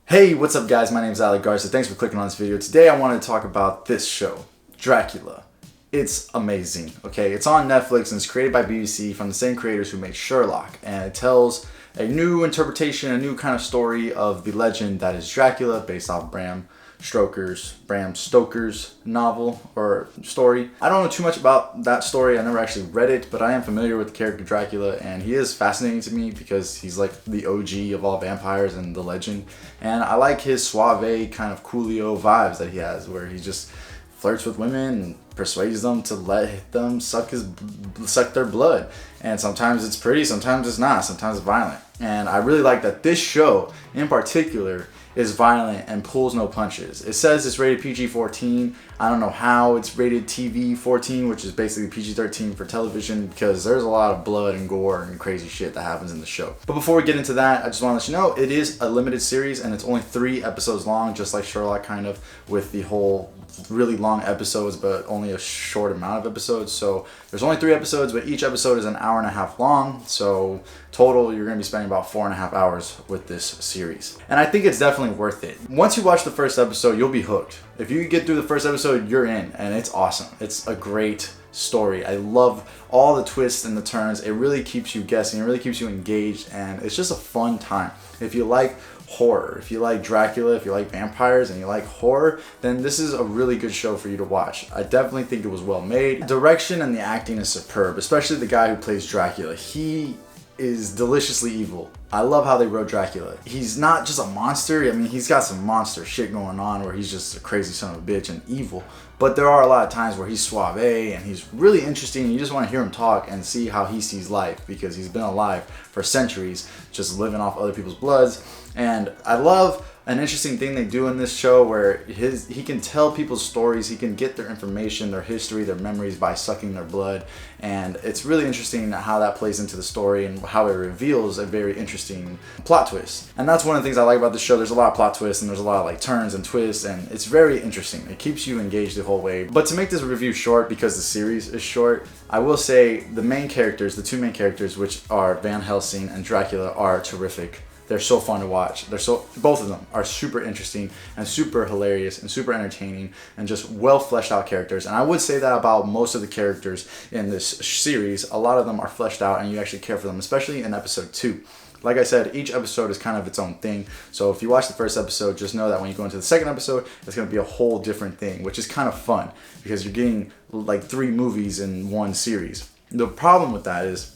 Hey, what's up guys? My name is Alec Garza. Thanks for clicking on this video. Today I wanted to talk about this show, Dracula. It's amazing, okay? It's on Netflix and it's created by BBC from the same creators who made Sherlock. And it tells a new interpretation, a new kind of story of the legend that is Dracula based off Bram Stoker's novel or story. I don't know too much about that story. I never actually read it, but I am familiar with the character Dracula, and he is fascinating to me because he's like the OG of all vampires and the legend. And I like his suave kind of Coolio vibes that he has, where he just flirts with women and persuades them to let them suck their blood. And sometimes it's pretty, sometimes it's not, sometimes it's violent. And I really like that this show in particular is violent and pulls no punches. It says it's rated PG-14. I don't know how it's rated TV 14, which is basically PG-13 for television, because there's a lot of blood and gore and crazy shit that happens in the show. But before we get into that, I just want to let you know it is a limited series and it's only 3 episodes long, just like Sherlock kind of, with the whole really long episodes but only a short amount of episodes. So there's only 3 episodes, but each episode is an hour and a half long. So total, you're going to be spending about 4.5 hours with this series. And I think it's definitely worth it. Once you watch the first episode, you'll be hooked. If you get through the first episode, you're in, and it's awesome. It's a great story. I love all the twists and the turns. It really keeps you guessing. It really keeps you engaged, and it's just a fun time. If you like horror, if you like Dracula, if you like vampires and you like horror, then this is a really good show for you to watch. I definitely think it was well made. Direction and the acting is superb, especially the guy who plays Dracula. He is deliciously evil. I love how they wrote Dracula. He's not just a monster. I mean, he's got some monster shit going on where he's just a crazy son of a bitch and evil. But there are a lot of times where he's suave and he's really interesting, and you just want to hear him talk and see how he sees life, because he's been alive for centuries just living off other people's bloods. And I love an interesting thing they do in this show where he can tell people's stories, he can get their information, their history, their memories by sucking their blood. And it's really interesting how that plays into the story and how it reveals a very interesting plot twist. And that's one of the things I like about the show. There's a lot of plot twists and there's a lot of like turns and twists, and it's very interesting. It keeps you engaged the whole way. But to make this review short, because the series is short, I will say the main characters, the 2 main characters, which are Van Helsing and Dracula, are terrific. They're so fun to watch. Both of them are super interesting and super hilarious and super entertaining and just well fleshed out characters. And I would say that about most of the characters in this series. A lot of them are fleshed out and you actually care for them, especially in episode 2. Like I said, each episode is kind of its own thing. So if you watch the first episode, just know that when you go into the second episode, it's going to be a whole different thing, which is kind of fun because you're getting like 3 movies in one series. The problem with that is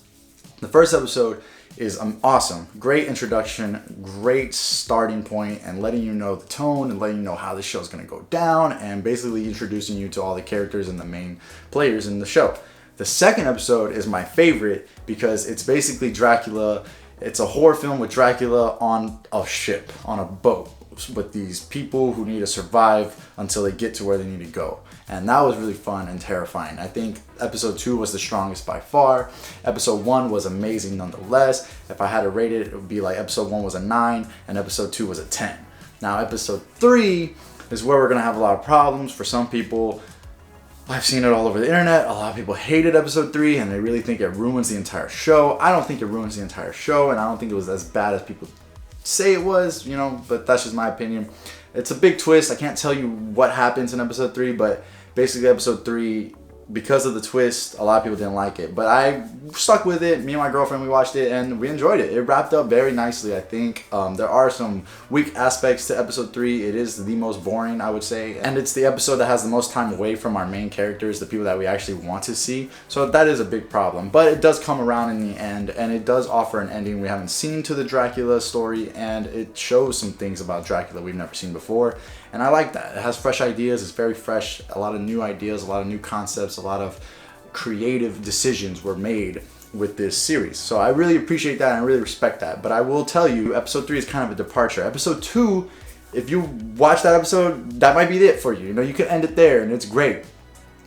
the first episode is awesome. Great introduction, great starting point, and letting you know the tone and letting you know how the show is going to go down, and basically introducing you to all the characters and the main players in the show. The second episode is my favorite because it's basically Dracula. It's a horror film with Dracula on a ship, on a boat, with these people who need to survive until they get to where they need to go. And that was really fun and terrifying. I think episode 2 was the strongest by far. Episode 1 was amazing nonetheless. If I had to rate it, it would be like episode 1 was a 9 and episode 2 was a 10. Now episode 3 is where we're gonna have a lot of problems for some people. I've seen it all over the internet. A lot of people hated episode 3 and they really think it ruins the entire show. I don't think it ruins the entire show, and I don't think it was as bad as people say it was, you know, but that's just my opinion. It's a big twist. I can't tell you what happens in episode 3, but basically episode 3, because of the twist, a lot of people didn't like it. But I stuck with it. Me and my girlfriend, we watched it and we enjoyed it. It wrapped up very nicely, I think. There are some weak aspects to episode 3. It is the most boring, I would say. And it's the episode that has the most time away from our main characters, the people that we actually want to see. So that is a big problem. But it does come around in the end, and it does offer an ending we haven't seen to the Dracula story, and it shows some things about Dracula we've never seen before. And I like that. It has fresh ideas. It's very fresh. A lot of new ideas, a lot of new concepts, a lot of creative decisions were made with this series. So I really appreciate that and I really respect that. But I will tell you, episode 3 is kind of a departure. Episode 2, if you watch that episode, that might be it for you. You know, you can end it there and it's great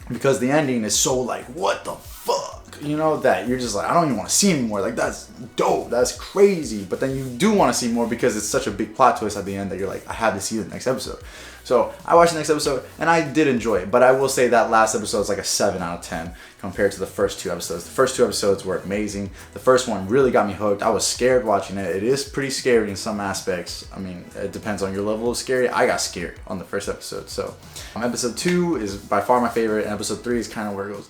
because the ending is so like, what the fuck? You know, that you're just like, I don't even want to see anymore. Like, that's dope. That's crazy. But then you do want to see more because it's such a big plot twist at the end that you're like, I have to see the next episode. So I watched the next episode and I did enjoy it, but I will say that last episode is like a 7 out of 10 compared to the first 2 episodes. The first 2 episodes were amazing. The first one really got me hooked. I was scared watching it. It is pretty scary in some aspects. I mean, it depends on your level of scary. I got scared on the first episode. So episode 2 is by far my favorite, and episode 3 is kind of where it goes,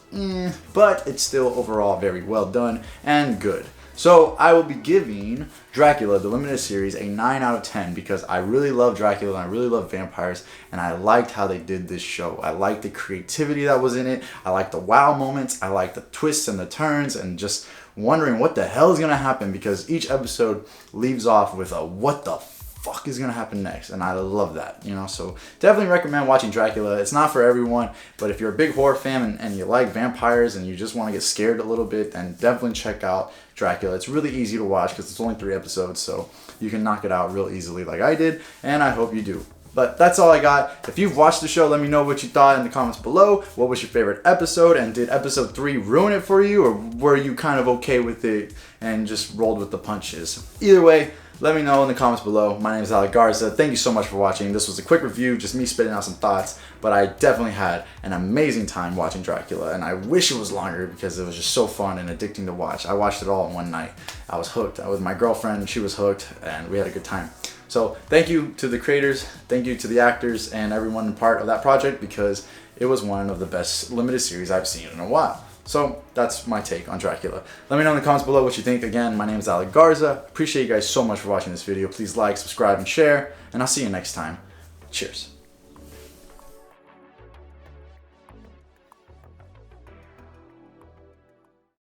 but it's still overall very well done and good. So I will be giving Dracula, the limited series, a 9 out of 10 because I really love Dracula and I really love vampires, and I liked how they did this show. I liked the creativity that was in it. I liked the wow moments. I liked the twists and the turns and just wondering what the hell is going to happen, because each episode leaves off with a what the fuck is gonna happen next, and I love that, you know. So definitely recommend watching Dracula. It's not for everyone, but if you're a big horror fan and you like vampires and you just want to get scared a little bit, then definitely check out Dracula. It's really easy to watch because it's only 3 episodes, so you can knock it out real easily like I did, and I hope you do. But that's all I got. If you've watched the show, let me know what you thought in the comments below. What was your favorite episode, and did episode 3 ruin it for you, or were you kind of okay with it and just rolled with the punches? Either way, let me know in the comments below. My name is Alec Garza. Thank you so much for watching. This was a quick review, just me spitting out some thoughts, but I definitely had an amazing time watching Dracula, and I wish it was longer because it was just so fun and addicting to watch. I watched it all in one night. I was hooked. I was with my girlfriend, and she was hooked, and we had a good time. So thank you to the creators, thank you to the actors, and everyone part of that project, because it was one of the best limited series I've seen in a while. So that's my take on Dracula. Let me know in the comments below what you think. Again, my name is Alec Garza. Appreciate you guys so much for watching this video. Please like, subscribe, and share, and I'll see you next time. Cheers.